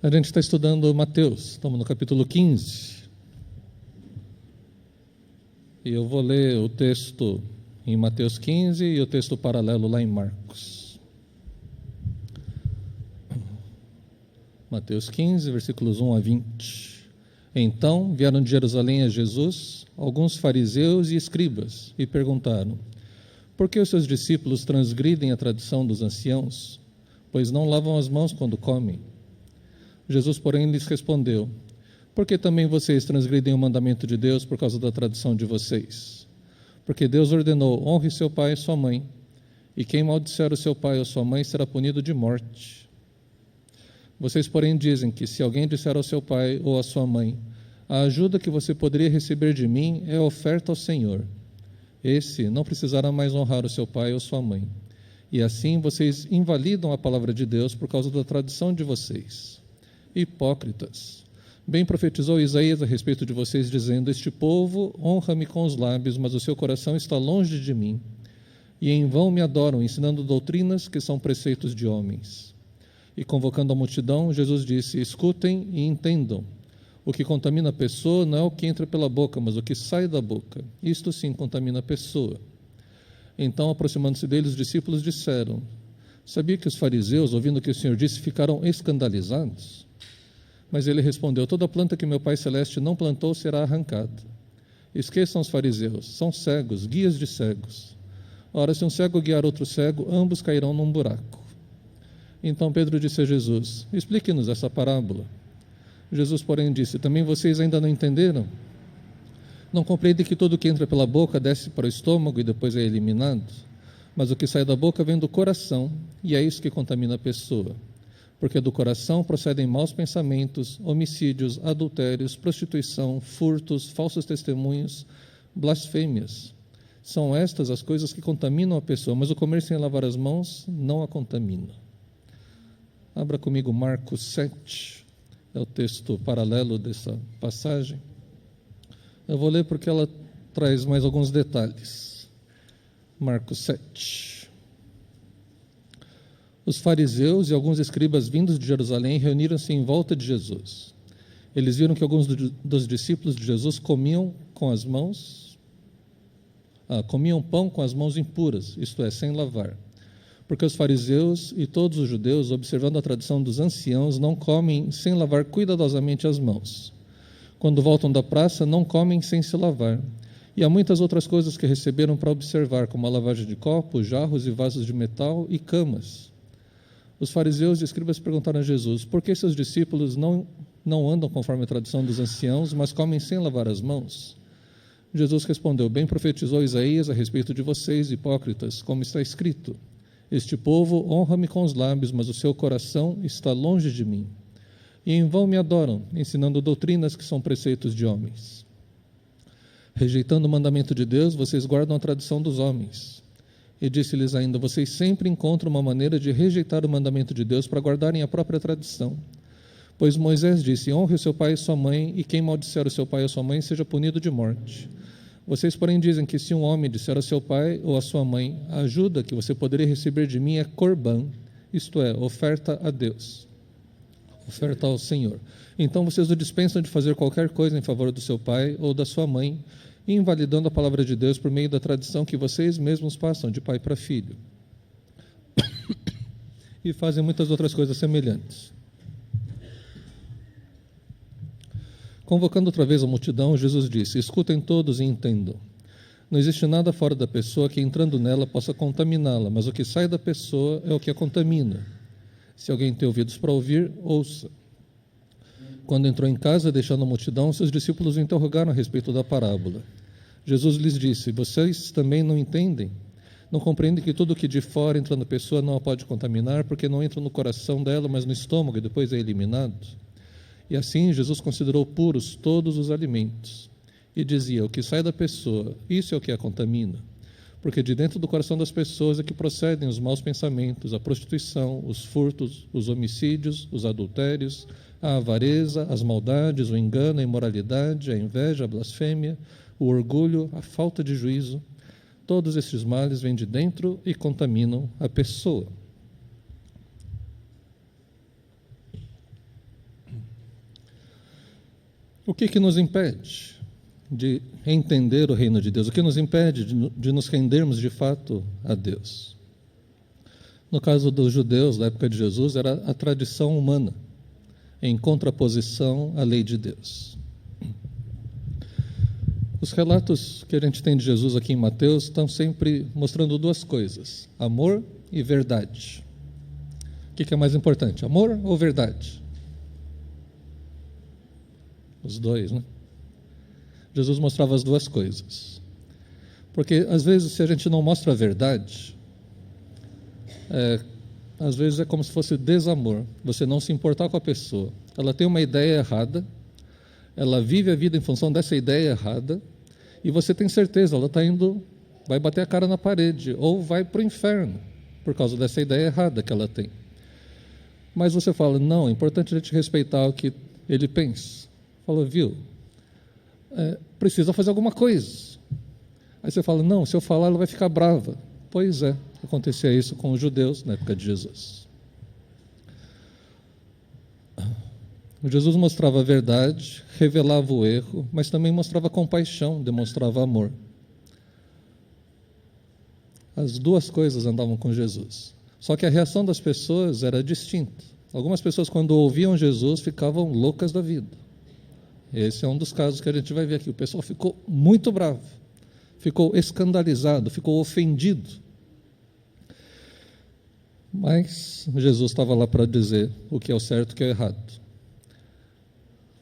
A gente está estudando Mateus, estamos no capítulo 15. E eu vou ler o texto em Mateus 15 e o texto paralelo lá em Marcos. Mateus 15, versículos 1 a 20. Então vieram de Jerusalém a Jesus alguns fariseus e escribas e perguntaram: por que os seus discípulos transgridem a tradição dos anciãos, pois não lavam as mãos quando comem? Jesus, porém, lhes respondeu: por que também vocês transgridem o mandamento de Deus por causa da tradição de vocês? Porque Deus ordenou: honre seu pai e sua mãe, e quem maldisser o seu pai ou sua mãe será punido de morte. Vocês, porém, dizem que se alguém disser ao seu pai ou à sua mãe: a ajuda que você poderia receber de mim é oferta ao Senhor, esse não precisará mais honrar o seu pai ou sua mãe. E assim vocês invalidam a palavra de Deus por causa da tradição de vocês. Hipócritas! Bem profetizou Isaías a respeito de vocês, dizendo: este povo honra-me com os lábios, mas o seu coração está longe de mim. E em vão me adoram, ensinando doutrinas que são preceitos de homens. E convocando a multidão, Jesus disse: escutem e entendam. O que contamina a pessoa não é o que entra pela boca, mas o que sai da boca. Isto sim contamina a pessoa. Então, aproximando-se dele, os discípulos disseram: sabia que os fariseus, ouvindo o que o Senhor disse, ficaram escandalizados? Mas ele respondeu: toda planta que meu Pai Celeste não plantou será arrancada. Esqueçam os fariseus, são cegos, guias de cegos. Ora, se um cego guiar outro cego, ambos cairão num buraco. Então Pedro disse a Jesus: explique-nos essa parábola. Jesus, porém, disse: também vocês ainda não entenderam? Não compreendem que tudo que entra pela boca desce para o estômago e depois é eliminado? Mas o que sai da boca vem do coração, e é isso que contamina a pessoa. Porque do coração procedem maus pensamentos, homicídios, adultérios, prostituição, furtos, falsos testemunhos, blasfêmias. São estas as coisas que contaminam a pessoa, mas o comer sem lavar as mãos não a contamina. Abra comigo Marcos 7, é o texto paralelo dessa passagem. Eu vou ler porque ela traz mais alguns detalhes. Marcos 7. Os fariseus e alguns escribas vindos de Jerusalém reuniram-se em volta de Jesus. Eles viram que alguns dos discípulos de Jesus comiam pão com as mãos impuras, isto é, sem lavar. Porque os fariseus e todos os judeus, observando a tradição dos anciãos, não comem sem lavar cuidadosamente as mãos. Quando voltam da praça, não comem sem se lavar. E há muitas outras coisas que receberam para observar, como a lavagem de copos, jarros e vasos de metal e camas. Os fariseus e escribas perguntaram a Jesus: por que seus discípulos não andam conforme a tradição dos anciãos, mas comem sem lavar as mãos? Jesus respondeu: bem profetizou Isaías a respeito de vocês, hipócritas, como está escrito: este povo honra-me com os lábios, mas o seu coração está longe de mim. E em vão me adoram, ensinando doutrinas que são preceitos de homens. Rejeitando o mandamento de Deus, vocês guardam a tradição dos homens. E disse-lhes ainda: vocês sempre encontram uma maneira de rejeitar o mandamento de Deus para guardarem a própria tradição. Pois Moisés disse: honre o seu pai e sua mãe, e quem maldisser o seu pai ou sua mãe seja punido de morte. Vocês, porém, dizem que se um homem disser ao seu pai ou à sua mãe: a ajuda que você poderia receber de mim é corban, isto é, oferta a Deus, oferta ao Senhor. Então vocês o dispensam de fazer qualquer coisa em favor do seu pai ou da sua mãe, invalidando a palavra de Deus por meio da tradição que vocês mesmos passam de pai para filho. E fazem muitas outras coisas semelhantes. Convocando outra vez a multidão, Jesus disse: escutem todos e entendam. Não existe nada fora da pessoa que, entrando nela, possa contaminá-la, mas o que sai da pessoa é o que a contamina. Se alguém tem ouvidos para ouvir, ouça. Quando entrou em casa, deixando a multidão, seus discípulos o interrogaram a respeito da parábola. Jesus lhes disse: vocês também não entendem? Não compreendem que tudo que de fora entra na pessoa não a pode contaminar, porque não entra no coração dela, mas no estômago, e depois é eliminado? E assim Jesus considerou puros todos os alimentos. E dizia: o que sai da pessoa, isso é o que a contamina. Porque de dentro do coração das pessoas é que procedem os maus pensamentos, a prostituição, os furtos, os homicídios, os adultérios, a avareza, as maldades, o engano, a imoralidade, a inveja, a blasfêmia, o orgulho, a falta de juízo. Todos esses males vêm de dentro e contaminam a pessoa. O que nos impede de entender o reino de Deus? O que nos impede de nos rendermos de fato a Deus? No caso dos judeus da época de Jesus, era a tradição humana, em contraposição à lei de Deus. Os relatos que a gente tem de Jesus aqui em Mateus estão sempre mostrando duas coisas: amor e verdade. O que é mais importante, amor ou verdade? Os dois, né? Jesus mostrava as duas coisas. Porque, às vezes, se a gente não mostra a verdade, às vezes é como se fosse desamor, você não se importar com a pessoa. Ela tem uma ideia errada, ela vive a vida em função dessa ideia errada, e você tem certeza, ela está indo, vai bater a cara na parede, ou vai para o inferno, por causa dessa ideia errada que ela tem. Mas você fala, não, é importante a gente respeitar o que ele pensa. Fala, viu, precisa fazer alguma coisa. Aí você fala, não, se eu falar ela vai ficar brava. Pois é, acontecia isso com os judeus na época de Jesus. Jesus mostrava a verdade, revelava o erro, mas também mostrava compaixão, demonstrava amor. As duas coisas andavam com Jesus. Só que a reação das pessoas era distinta. Algumas pessoas, quando ouviam Jesus, ficavam loucas da vida. Esse é um dos casos que a gente vai ver aqui. O pessoal ficou muito bravo, ficou escandalizado, ficou ofendido. Mas Jesus estava lá para dizer o que é o certo e o que é o errado.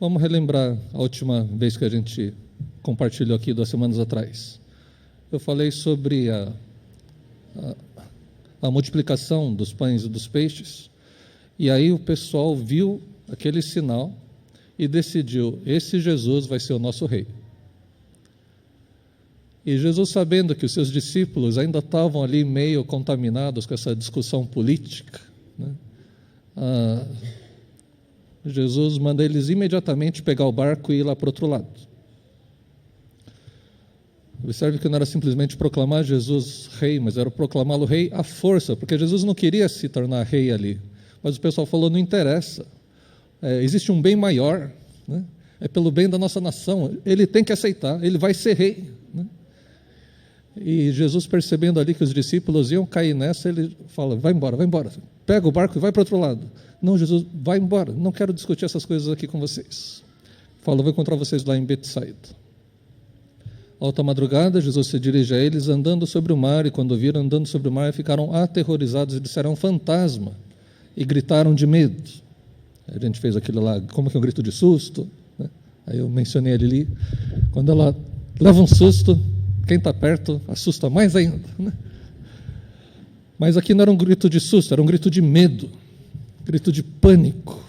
Vamos relembrar a última vez que a gente compartilhou aqui 2 semanas atrás. Eu falei sobre a multiplicação dos pães e dos peixes, e aí o pessoal viu aquele sinal e decidiu, esse Jesus vai ser o nosso rei. E Jesus, sabendo que os seus discípulos ainda estavam ali meio contaminados com essa discussão política, né? Jesus manda eles imediatamente pegar o barco e ir lá para o outro lado. Observe que não era simplesmente proclamar Jesus rei, mas era proclamá-lo rei à força, porque Jesus não queria se tornar rei ali. Mas o pessoal falou, não interessa, existe um bem maior, né? É pelo bem da nossa nação, ele tem que aceitar, ele vai ser rei, né? E Jesus, percebendo ali que os discípulos iam cair nessa, ele fala, vai embora, pega o barco e vai para o outro lado. Não, Jesus, vai embora, não quero discutir essas coisas aqui com vocês. Fala, vou encontrar vocês lá em Betsaida. Alta madrugada, Jesus se dirige a eles andando sobre o mar, e quando viram andando sobre o mar, ficaram aterrorizados e disseram, um fantasma, e gritaram de medo. A gente fez aquilo lá, como que é um grito de susto, né? Aí eu mencionei ali, quando ela leva um susto, quem está perto assusta mais ainda, né? Mas aqui não era um grito de susto, era um grito de medo, grito de pânico.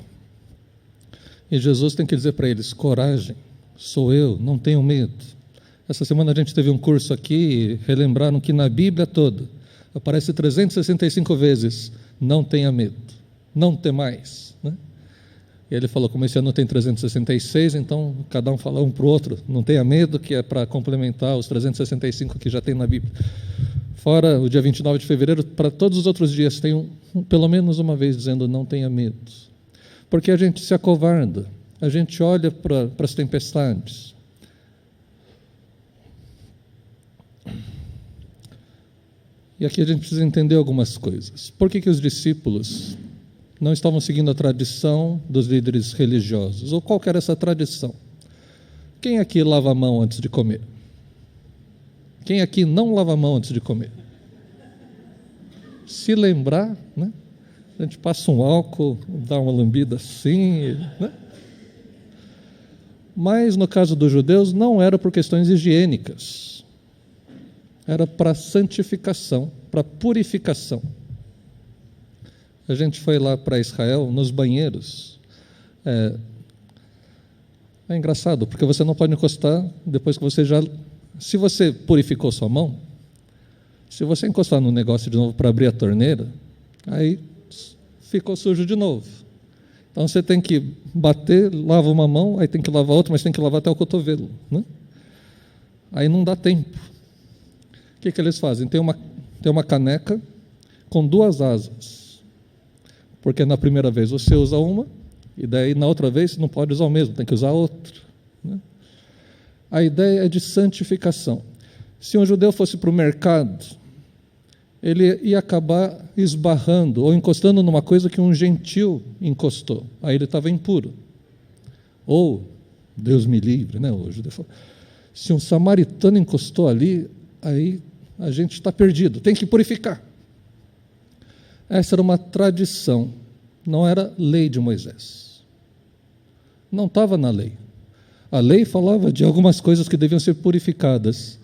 E Jesus tem que dizer para eles, coragem, sou eu, não tenham medo. Essa semana a gente teve um curso aqui e relembraram que na Bíblia toda aparece 365 vezes, não tenha medo, não temais, né? E ele falou, como esse ano tem 366, então cada um fala um para o outro, não tenha medo, que é para complementar os 365 que já tem na Bíblia. Fora o dia 29 de fevereiro, para todos os outros dias tem pelo menos uma vez dizendo não tenha medo. Porque a gente se acovarda, a gente olha para as tempestades. E aqui a gente precisa entender algumas coisas. Por que os discípulos não estavam seguindo a tradição dos líderes religiosos? Ou qual que era essa tradição? Quem aqui lava a mão antes de comer? Quem aqui não lava a mão antes de comer? Se lembrar, né? A gente passa um álcool, dá uma lambida assim, né? Mas no caso dos judeus não era por questões higiênicas, era para santificação, para purificação. A gente foi lá para Israel, nos banheiros. É engraçado, porque você não pode encostar depois que você já... Se você purificou sua mão, se você encostar no negócio de novo para abrir a torneira, aí ficou sujo de novo. Então você tem que bater, lava uma mão, aí tem que lavar outra, mas tem que lavar até o cotovelo, né? Aí não dá tempo. O que eles fazem? Tem uma caneca com 2 asas, porque na primeira vez você usa uma, e daí na outra vez não pode usar o mesmo, tem que usar outro. A ideia é de santificação. Se um judeu fosse para o mercado, ele ia acabar esbarrando ou encostando numa coisa que um gentil encostou. Aí ele estava impuro. Ou, Deus me livre, né? O judeu falou, se um samaritano encostou ali, aí a gente está perdido, tem que purificar. Essa era uma tradição, não era lei de Moisés. Não estava na lei. A lei falava de algumas coisas que deviam ser purificadas.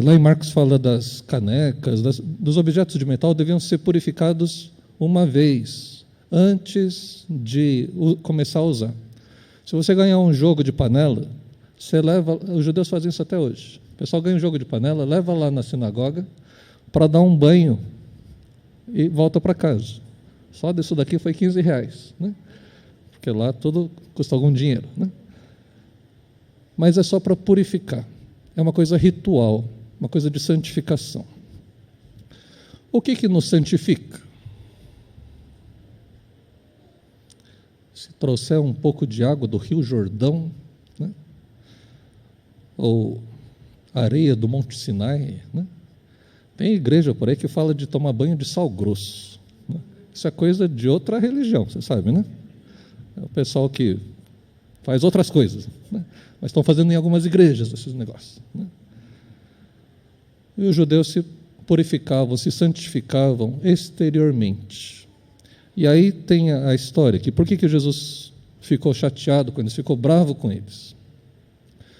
Lá em Marcos fala das canecas, dos objetos de metal deviam ser purificados uma vez, antes de começar a usar. Se você ganhar um jogo de panela, você leva, os judeus fazem isso até hoje. O pessoal ganha um jogo de panela, leva lá na sinagoga para dar um banho e volta para casa. Só disso daqui foi R$15, né? Porque lá tudo custa algum dinheiro, né? Mas é só para purificar. É uma coisa ritual, uma coisa de santificação. O que nos santifica? Se trouxer um pouco de água do Rio Jordão, né? Ou areia do Monte Sinai, né? Tem igreja por aí que fala de tomar banho de sal grosso, né? Isso é coisa de outra religião, você sabe, né? É o pessoal que faz outras coisas, né? Mas estão fazendo em algumas igrejas esses negócios, né? E os judeus se purificavam, se santificavam exteriormente. E aí tem a história, que por que Jesus ficou chateado com eles, ficou bravo com eles?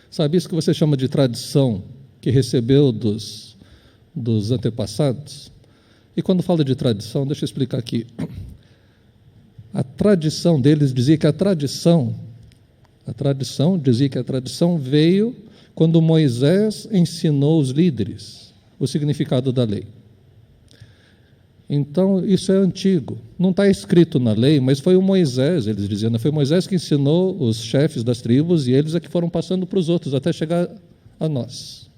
Sabe isso que você chama de tradição, que recebeu dos antepassados? E quando fala de tradição, deixa eu explicar aqui. A tradição deles dizia que a tradição dizia que a tradição veio quando Moisés ensinou os líderes o significado da lei. Então, isso é antigo. Não está escrito na lei, mas foi o Moisés, eles diziam, foi Moisés que ensinou os chefes das tribos e eles é que foram passando para os outros até chegar a nós.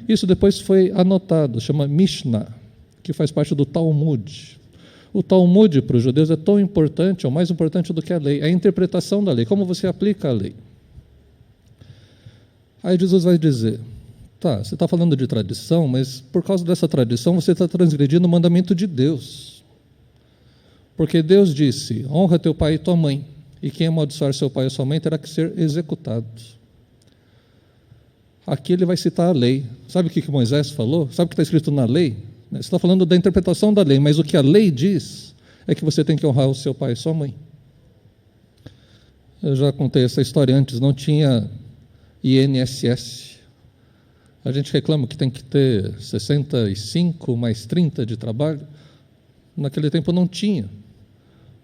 Isso depois foi anotado, chama Mishnah, que faz parte do Talmud. O Talmud para os judeus é tão importante, ou mais importante do que a lei, é a interpretação da lei, como você aplica a lei. Aí Jesus vai dizer, tá, você está falando de tradição, mas por causa dessa tradição você está transgredindo o mandamento de Deus. Porque Deus disse, honra teu pai e tua mãe, e quem amaldiçoar seu pai ou sua mãe terá que ser executado. Aqui ele vai citar a lei. Sabe o que Moisés falou? Sabe o que está escrito na lei? Você está falando da interpretação da lei, mas o que a lei diz é que você tem que honrar o seu pai e sua mãe. Eu já contei essa história antes, não tinha INSS. A gente reclama que tem que ter 65 mais 30 de trabalho. Naquele tempo não tinha.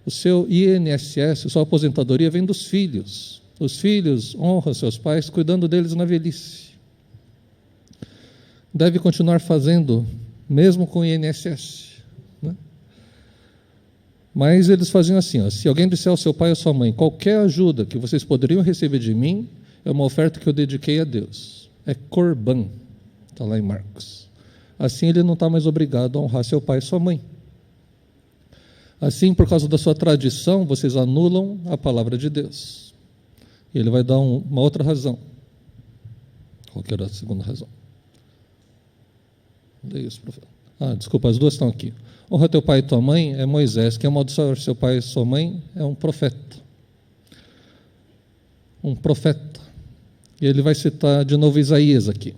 O seu INSS, sua aposentadoria vem dos filhos. Os filhos honram seus pais, cuidando deles na velhice. Deve continuar fazendo, mesmo com o INSS, né? Mas eles faziam assim, ó, se alguém disser ao seu pai ou sua mãe, qualquer ajuda que vocês poderiam receber de mim, é uma oferta que eu dediquei a Deus. É Corban, está lá em Marcos. Assim ele não está mais obrigado a honrar seu pai e sua mãe. Assim, por causa da sua tradição, vocês anulam a palavra de Deus. E ele vai dar uma outra razão. Qual que era a segunda razão? Desculpa, as duas estão aqui. Honra teu pai e tua mãe é Moisés, quem amaldiçoar seu pai e sua mãe é um profeta. Um profeta. E ele vai citar de novo Isaías aqui.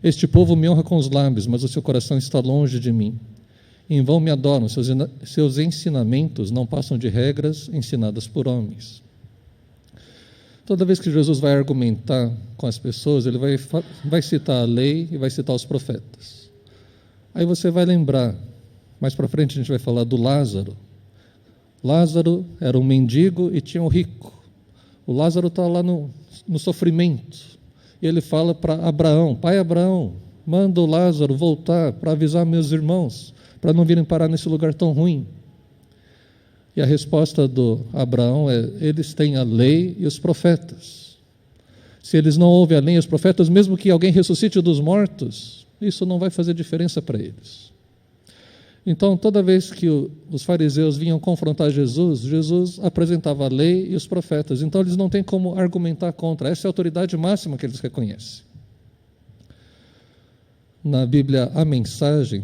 Este povo me honra com os lábios, mas o seu coração está longe de mim. Em vão me adoram, seus ensinamentos não passam de regras ensinadas por homens. Toda vez que Jesus vai argumentar com as pessoas, ele vai citar a lei e vai citar os profetas. Aí você vai lembrar, mais para frente a gente vai falar do Lázaro. Lázaro era um mendigo e tinha um rico. O Lázaro está lá no sofrimento. E ele fala para Abraão, pai Abraão, manda o Lázaro voltar para avisar meus irmãos, para não virem parar nesse lugar tão ruim. E a resposta do Abraão é, eles têm a lei e os profetas. Se eles não ouvem a lei e os profetas, mesmo que alguém ressuscite dos mortos, isso não vai fazer diferença para eles. Então, toda vez que os fariseus vinham confrontar Jesus, Jesus apresentava a lei e os profetas. Então, eles não têm como argumentar contra. Essa é a autoridade máxima que eles reconhecem. Na Bíblia, a Mensagem,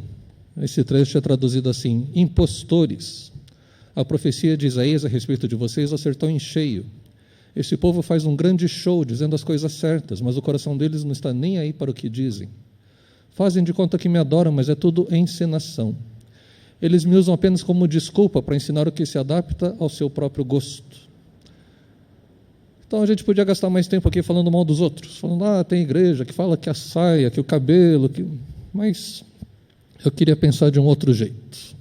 esse trecho é traduzido assim: impostores. A profecia de Isaías a respeito de vocês acertou em cheio. Esse povo faz um grande show dizendo as coisas certas, mas o coração deles não está nem aí para o que dizem. Fazem de conta que me adoram, mas é tudo encenação. Eles me usam apenas como desculpa para ensinar o que se adapta ao seu próprio gosto. Então a gente podia gastar mais tempo aqui falando mal dos outros, falando, tem igreja que fala que a saia, que o cabelo, mas eu queria pensar de um outro jeito.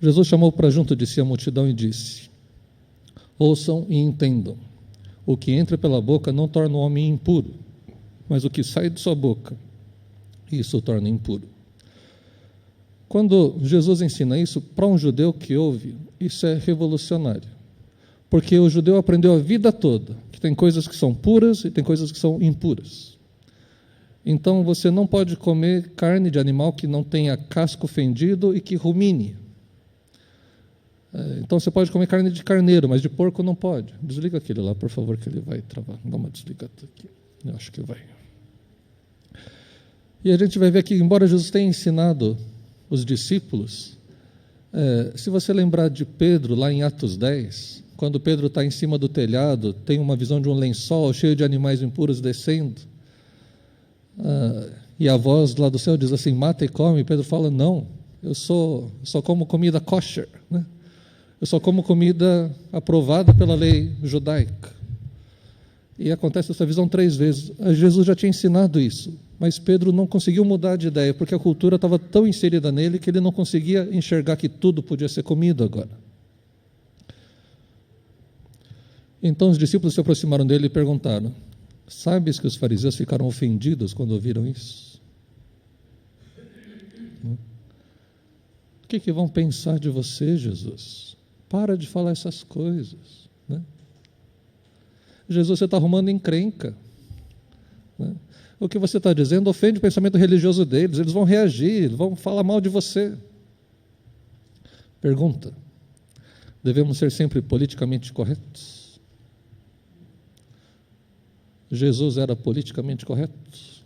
Jesus chamou para junto de si a multidão e disse: ouçam e entendam, o que entra pela boca não torna o homem impuro, mas o que sai de sua boca, isso o torna impuro. Quando Jesus ensina isso, para um judeu que ouve, isso é revolucionário. Porque o judeu aprendeu a vida toda que tem coisas que são puras e tem coisas que são impuras. Então você não pode comer carne de animal que não tenha casco fendido e que rumine. Então você pode comer carne de carneiro, mas de porco não pode. Desliga aquele lá, por favor, que ele vai travar. Dá uma desligada aqui. Eu acho que vai. E a gente vai ver que, embora Jesus tenha ensinado os discípulos, se você lembrar de Pedro, lá em Atos 10, quando Pedro está em cima do telhado, tem uma visão de um lençol cheio de animais impuros descendo, e a voz lá do céu diz assim: mata e come. E Pedro fala: não, eu só como comida kosher, né? Eu só como comida aprovada pela lei judaica. E acontece essa visão 3 vezes. Jesus já tinha ensinado isso, mas Pedro não conseguiu mudar de ideia, porque a cultura estava tão inserida nele que ele não conseguia enxergar que tudo podia ser comido agora. Então os discípulos se aproximaram dele e perguntaram: sabes que os fariseus ficaram ofendidos quando ouviram isso? O que vão pensar de você, Jesus? Para de falar essas coisas, né? Jesus, você está arrumando encrenca, né? O que você está dizendo ofende o pensamento religioso deles, eles vão reagir, vão falar mal de você. Pergunta: devemos ser sempre politicamente corretos? Jesus era politicamente correto?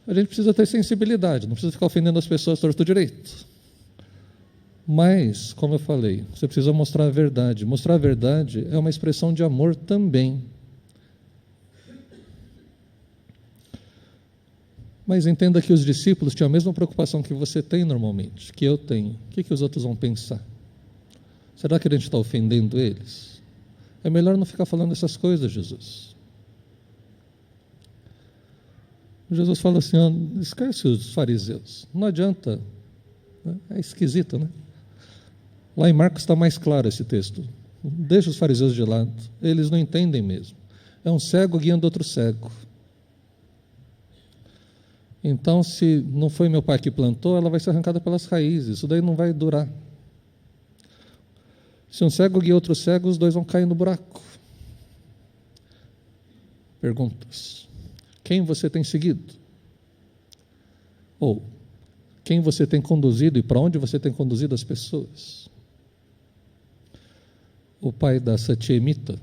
A gente precisa ter sensibilidade, não precisa ficar ofendendo as pessoas torto direito. Mas, como eu falei, você precisa mostrar a verdade. Mostrar a verdade é uma expressão de amor também. Mas entenda que os discípulos tinham a mesma preocupação que você tem normalmente, que eu tenho. O que os outros vão pensar? Será que a gente está ofendendo eles? É melhor não ficar falando essas coisas, Jesus. Jesus fala assim: esquece os fariseus, não adianta, né? É esquisito, né? Lá em Marcos está mais claro esse texto. Deixa os fariseus de lado, eles não entendem mesmo. É um cego guiando outro cego. Então, se não foi meu pai que plantou, ela vai ser arrancada pelas raízes, isso daí não vai durar. Se um cego guia outro cego, os dois vão cair no buraco. Perguntas: quem você tem seguido? Ou quem você tem conduzido e para onde você tem conduzido as pessoas? O pai da Satyemita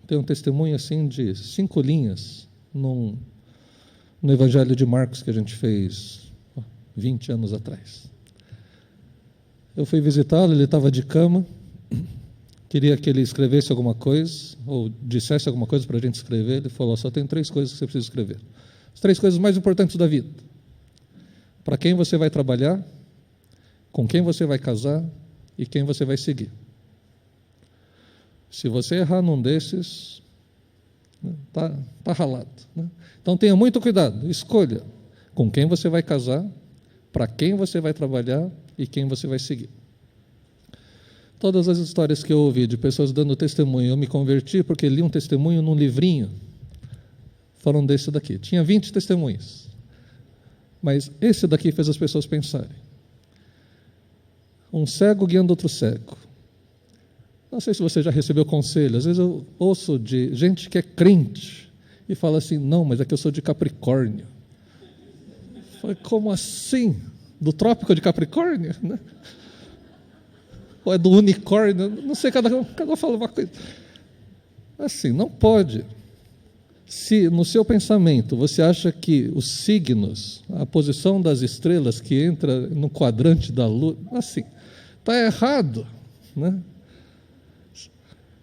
tem um testemunho assim de 5 linhas no Evangelho de Marcos que a gente fez 20 anos atrás. Eu fui visitá-lo, ele estava de cama, queria que ele escrevesse alguma coisa, ou dissesse alguma coisa para a gente escrever. Ele falou: só tem 3 coisas que você precisa escrever. As 3 coisas mais importantes da vida: para quem você vai trabalhar, com quem você vai casar e quem você vai seguir. Se você errar num desses, tá ralado, né? Então tenha muito cuidado, escolha com quem você vai casar, para quem você vai trabalhar e quem você vai seguir. Todas as histórias que eu ouvi de pessoas dando testemunho: eu me converti porque li um testemunho num livrinho, foram desse daqui. Tinha 20 testemunhos, mas esse daqui fez as pessoas pensarem. Um cego guiando outro cego. Não sei se você já recebeu conselho. Às vezes eu ouço de gente que é crente e fala assim: não, mas é que eu sou de Capricórnio. Falei, como assim? Do trópico de Capricórnio? Né? Ou é do unicórnio? Não sei, cada um fala uma coisa. Assim, não pode. Se no seu pensamento você acha que os signos, a posição das estrelas que entra no quadrante da lua, assim, está errado, né?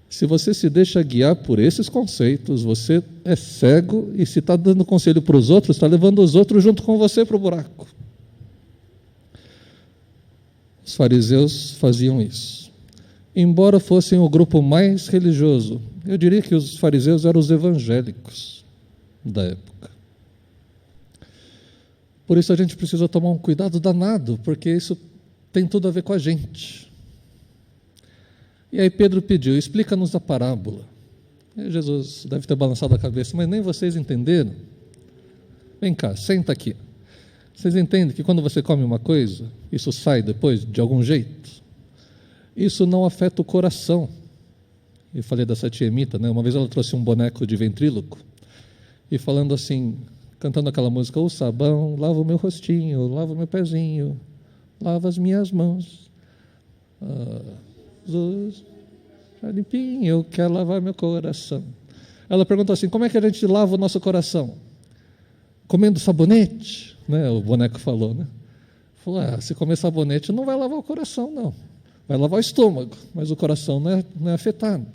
Se você se deixa guiar por esses conceitos, você é cego e se está dando conselho para os outros, está levando os outros junto com você para o buraco. Os fariseus faziam isso. Embora fossem o grupo mais religioso, eu diria que os fariseus eram os evangélicos da época. Por isso a gente precisa tomar um cuidado danado, porque isso tem tudo a ver com a gente. E aí Pedro pediu, explica-nos a parábola. E Jesus deve ter balançado a cabeça, mas nem vocês entenderam. Vem cá, senta aqui. Vocês entendem que quando você come uma coisa, isso sai depois de algum jeito? Isso não afeta o coração. Eu falei dessa tia Emita, né? Uma vez ela trouxe um boneco de ventríloco e falando assim, cantando aquela música, o sabão lava o meu rostinho, lava o meu pezinho, lava as minhas mãos. Jesus, limpinho, eu quero lavar meu coração. Ela perguntou assim, como é que a gente lava o nosso coração? Comendo sabonete? Né? O boneco falou, né? Falou, se comer sabonete não vai lavar o coração, não. Vai lavar o estômago, mas o coração não é afetado.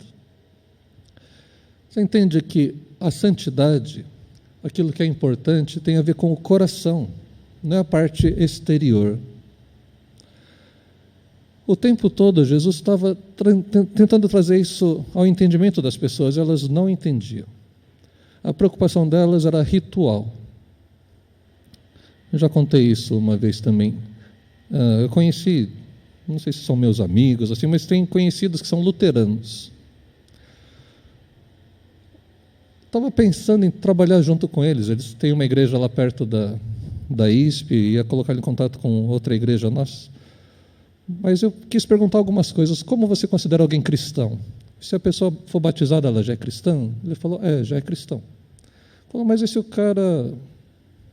Você entende que a santidade, aquilo que é importante, tem a ver com o coração, não é a parte exterior. O tempo todo, Jesus estava tentando trazer isso ao entendimento das pessoas, elas não entendiam. A preocupação delas era ritual. Eu já contei isso uma vez também. Eu conheci, não sei se são meus amigos, assim, mas tenho conhecidos que são luteranos. Estava pensando em trabalhar junto com eles. Eles têm uma igreja lá perto da ISP, ia colocar ele em contato com outra igreja nossa. Mas eu quis perguntar algumas coisas. Como você considera alguém cristão? Se a pessoa for batizada, ela já é cristã? Ele falou, já é cristão. Falou, mas e se o cara,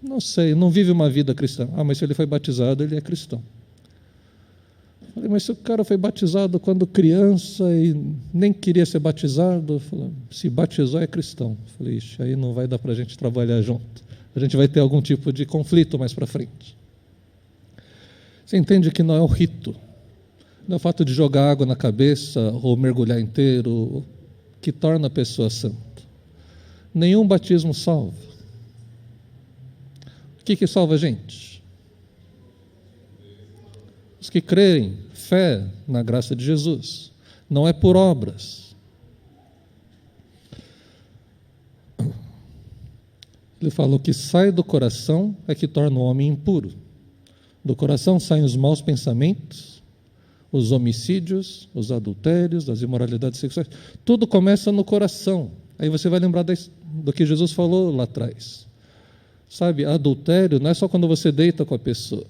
não sei, não vive uma vida cristã? Mas se ele foi batizado, ele é cristão. Falei, mas se o cara foi batizado quando criança e nem queria ser batizado, falei, se batizou é cristão. Falei, aí não vai dar para a gente trabalhar junto. A gente vai ter algum tipo de conflito mais para frente. Você entende que não é o rito, não é o fato de jogar água na cabeça ou mergulhar inteiro que torna a pessoa santa. Nenhum batismo salva. O que salva a gente? Os que creem, fé na graça de Jesus. Não é por obras. Ele falou que sai do coração é que torna o homem impuro. Do coração saem os maus pensamentos, os homicídios, os adultérios, as imoralidades sexuais. Tudo começa no coração. Aí você vai lembrar do que Jesus falou lá atrás. Sabe, adultério não é só quando você deita com a pessoa.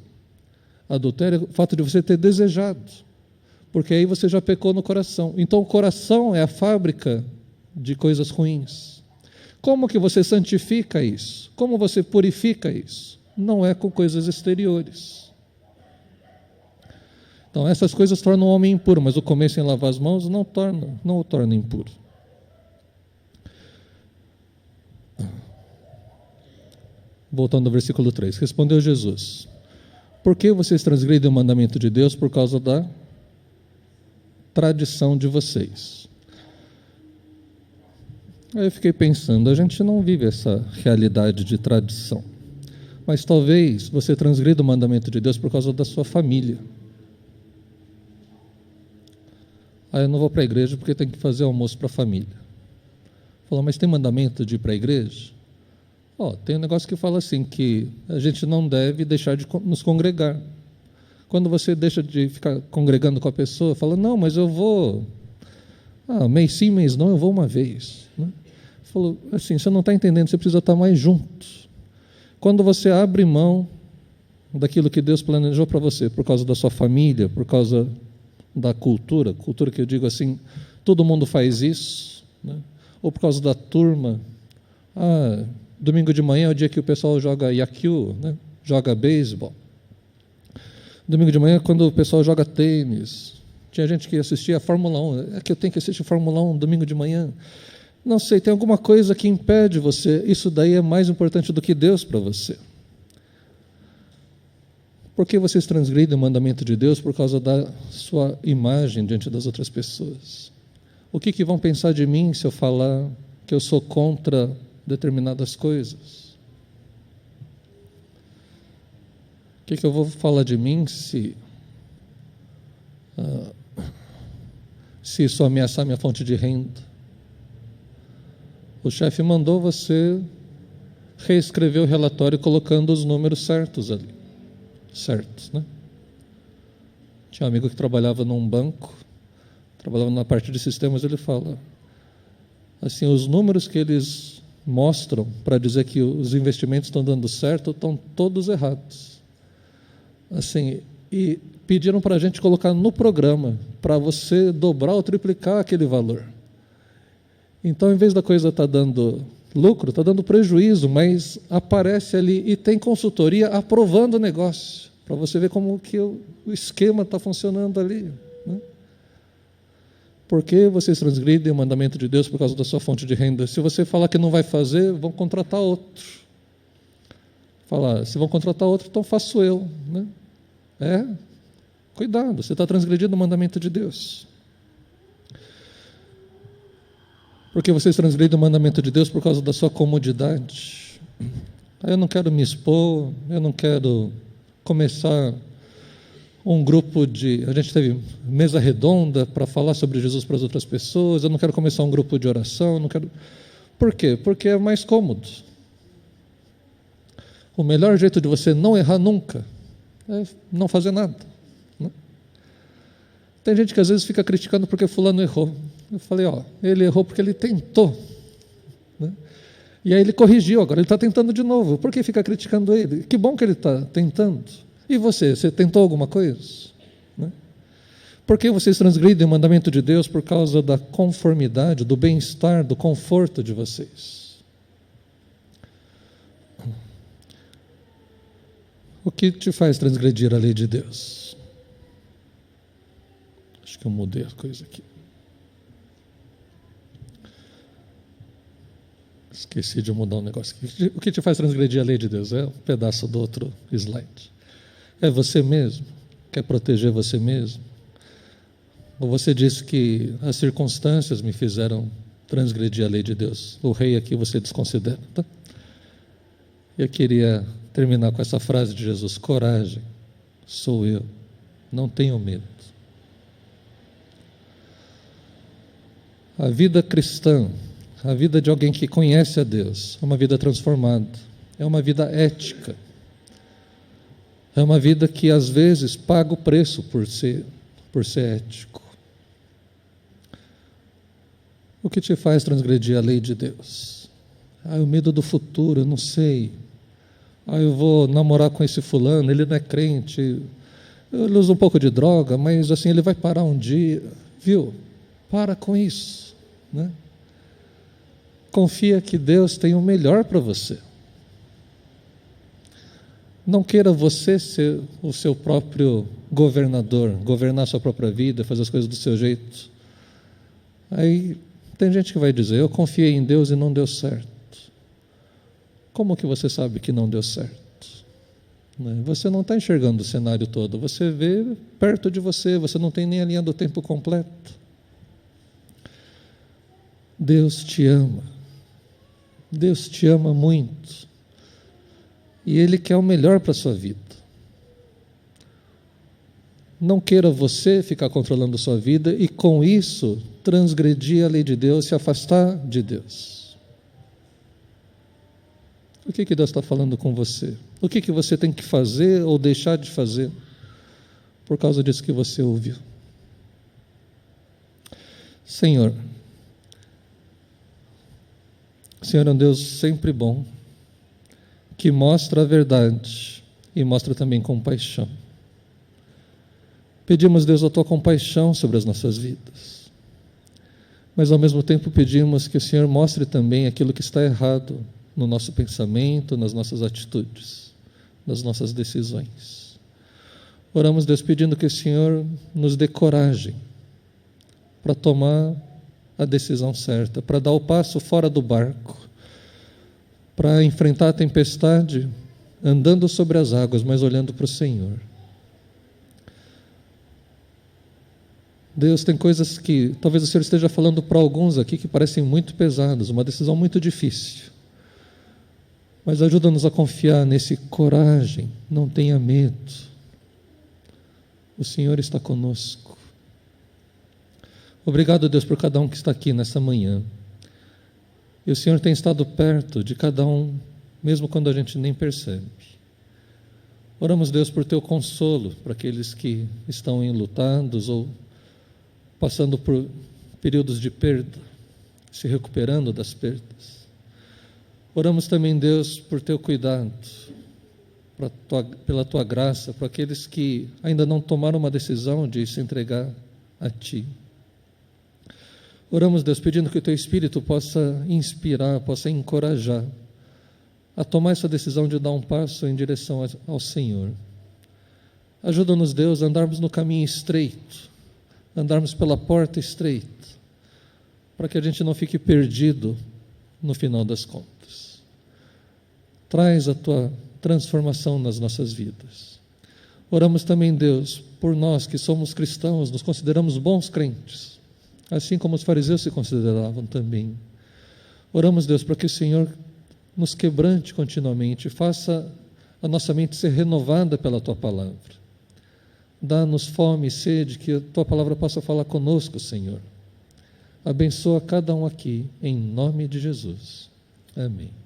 Adultério é o fato de você ter desejado. Porque aí você já pecou no coração. Então o coração é a fábrica de coisas ruins. Como que você santifica isso? Como você purifica isso? Não é com coisas exteriores. Então essas coisas tornam o homem impuro, mas o começo em lavar as mãos não o torna impuro. Voltando ao versículo 3, respondeu Jesus, por que vocês transgridem o mandamento de Deus por causa da tradição de vocês? Aí eu fiquei pensando, a gente não vive essa realidade de tradição, mas talvez você transgrida o mandamento de Deus por causa da sua família. Eu não vou para a igreja porque tem que fazer almoço para a família. Falou, mas tem mandamento de ir para a igreja? Tem um negócio que fala assim, que a gente não deve deixar de nos congregar. Quando você deixa de ficar congregando com a pessoa, fala, não, mas eu vou, mês sim, mês não, eu vou uma vez. Né? Falou, assim, você não está entendendo, você precisa estar mais junto. Quando você abre mão daquilo que Deus planejou para você, por causa da sua família, por causa da cultura que eu digo assim, todo mundo faz isso, né? Ou por causa da turma, domingo de manhã é o dia que o pessoal joga Yakyu, né? joga beisebol. Domingo de manhã, quando o pessoal joga tênis, tinha gente que assistia a Fórmula 1. É que eu tenho que assistir Fórmula 1 domingo de manhã. Não sei, tem alguma coisa que impede você. Isso daí é mais importante do que Deus para você. Por que vocês transgridem o mandamento de Deus por causa da sua imagem diante das outras pessoas? O que vão pensar de mim se eu falar que eu sou contra determinadas coisas? O que eu vou falar de mim se isso ameaçar minha fonte de renda? O chefe mandou você reescrever o relatório colocando os números certos ali. Certos, né? Tinha um amigo que trabalhava num banco, trabalhava na parte de sistemas, ele fala assim, os números que eles mostram para dizer que os investimentos estão dando certo, estão todos errados. Assim, e pediram para a gente colocar no programa, para você dobrar ou triplicar aquele valor. Então, em vez da coisa estar dando lucro, está dando prejuízo, mas aparece ali e tem consultoria aprovando o negócio, para você ver como que o esquema está funcionando ali, né? Por que vocês transgridem o mandamento de Deus por causa da sua fonte de renda? Se você falar que não vai fazer, vão contratar outro. Falar, se vão contratar outro, então faço eu, né? Cuidado, você está transgredindo o mandamento de Deus. Porque vocês transgridem o mandamento de Deus por causa da sua comodidade. Eu não quero me expor, eu não quero começar um grupo de... A gente teve mesa redonda para falar sobre Jesus para as outras pessoas, eu não quero começar um grupo de oração, eu não quero... Por quê? Porque é mais cômodo. O melhor jeito de você não errar nunca é não fazer nada, né? Tem gente que às vezes fica criticando porque fulano errou. Eu falei, ele errou porque ele tentou, né? E aí ele corrigiu, agora ele está tentando de novo. Por que fica criticando ele? Que bom que ele está tentando. E você tentou alguma coisa? Né? Por que vocês transgridem o mandamento de Deus por causa da conformidade, do bem-estar, do conforto de vocês? O que te faz transgredir a lei de Deus? Acho que eu mudei a coisa aqui. Esqueci de mudar um negócio aqui. O que te faz transgredir a lei de Deus? É um pedaço do outro slide. É você mesmo? Quer proteger você mesmo? Ou você diz que as circunstâncias me fizeram transgredir a lei de Deus? O rei aqui você desconsidera, tá? Eu queria terminar com essa frase de Jesus: coragem, sou eu, não tenho medo. A vida cristã, a vida de alguém que conhece a Deus, é uma vida transformada, é uma vida ética, é uma vida que às vezes paga o preço por ser ético. O que te faz transgredir a lei de Deus? O medo do futuro, eu não sei. Eu vou namorar com esse fulano, ele não é crente, ele usa um pouco de droga, mas assim, ele vai parar um dia. Viu? Para com isso, né? Confia que Deus tem o melhor para você. Não queira você ser o seu próprio governador, governar a sua própria vida, fazer as coisas do seu jeito. Aí tem gente que vai dizer, eu confiei em Deus e não deu certo. Como que você sabe que não deu certo? Você não está enxergando o cenário todo, você vê perto de você, você não tem nem a linha do tempo completo. Deus te ama muito, e Ele quer o melhor para a sua vida. Não queira você ficar controlando a sua vida e com isso transgredir a lei de Deus, se afastar de Deus. O que Deus está falando com você? O que você tem que fazer ou deixar de fazer por causa disso que você ouviu? Senhor é um Deus sempre bom, que mostra a verdade e mostra também compaixão. Pedimos, Deus, a Tua compaixão sobre as nossas vidas, mas ao mesmo tempo pedimos que o Senhor mostre também aquilo que está errado no nosso pensamento, nas nossas atitudes. das nossas decisões. Oramos, Deus, pedindo que o Senhor nos dê coragem para tomar a decisão certa, para dar o passo fora do barco, para enfrentar a tempestade andando sobre as águas, mas olhando para o Senhor. Deus, tem coisas que talvez o Senhor esteja falando para alguns aqui que parecem muito pesadas, uma decisão muito difícil. Mas ajuda-nos a confiar nesse coragem, não tenha medo. O Senhor está conosco. Obrigado, Deus, por cada um que está aqui nessa manhã. E o Senhor tem estado perto de cada um, mesmo quando a gente nem percebe. Oramos, Deus, por teu consolo para aqueles que estão enlutados ou passando por períodos de perda, se recuperando das perdas. Oramos também, Deus, por teu cuidado, pela tua graça, para aqueles que ainda não tomaram uma decisão de se entregar a ti. Oramos, Deus, pedindo que o teu Espírito possa inspirar, possa encorajar a tomar essa decisão de dar um passo em direção ao Senhor. Ajuda-nos, Deus, a andarmos no caminho estreito, andarmos pela porta estreita, para que a gente não fique perdido no final das contas. Traz a tua transformação nas nossas vidas. Oramos também, Deus, por nós que somos cristãos, nos consideramos bons crentes, assim como os fariseus se consideravam também. Oramos, Deus, para que o Senhor nos quebrante continuamente, faça a nossa mente ser renovada pela tua palavra. Dá-nos fome e sede, que a tua palavra possa falar conosco, Senhor. Abençoa cada um aqui, em nome de Jesus. Amém.